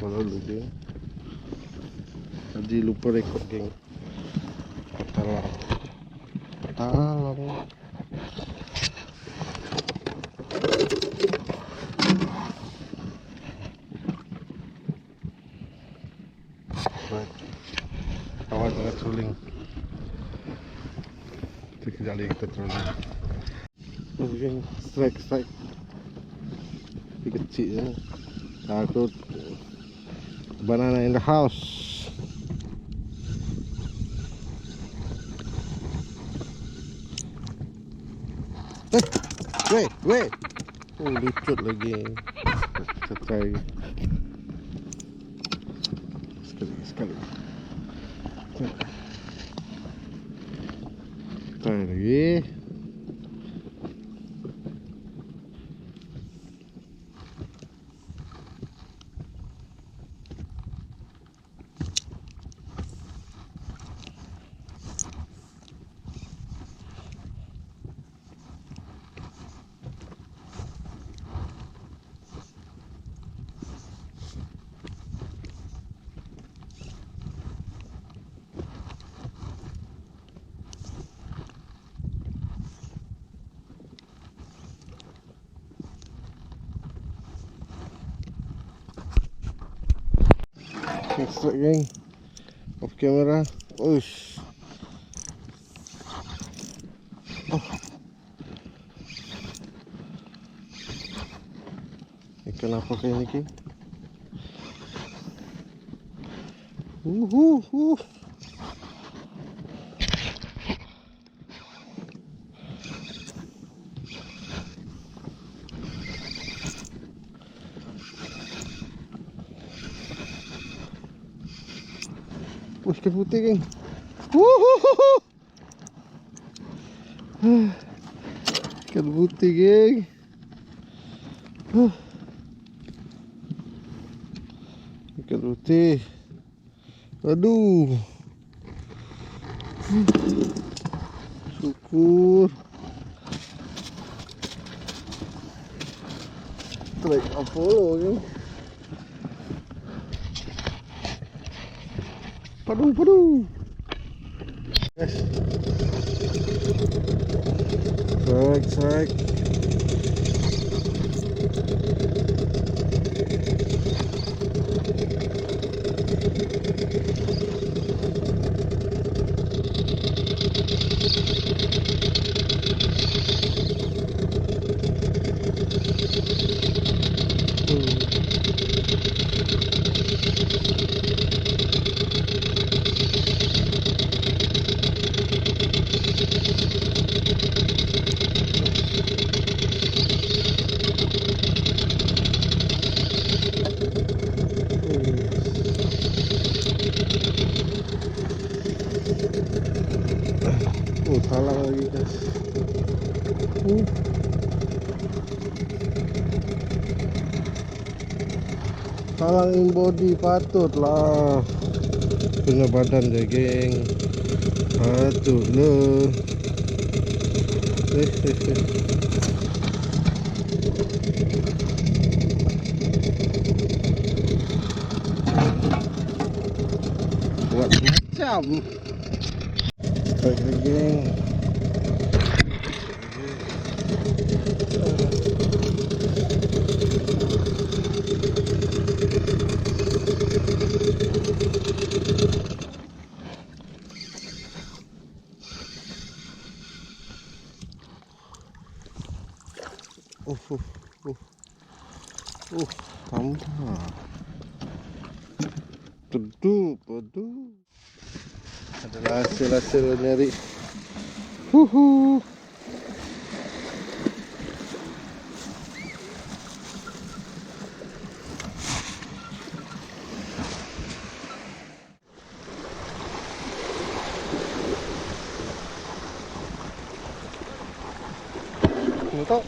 Kalau dulu geng, tadi lupa rekod geng. Petalang. Baik. Awal dengan trolling. Sekejap lagi kita trolling. Geng, strike. Tapi kecil je. Takut banana in the house. Wait. Oh, lucut lagi. Kita try. Sekali. Try lagi. Extract geng, off camera. Uish. Ikan apa kayak ini geng? Ikan putih geng. Ikan putih geng. Ikan putih. Aduh. Syukur. Strike Apollo geng. Padu. Guys. Strike. Salah lagi guys. Salang in body patutlah. Punya badan je geng. Patutlah. Buat macam. Baik geng. Tambah. Aduh. Adalah hasil nyari. Mantap.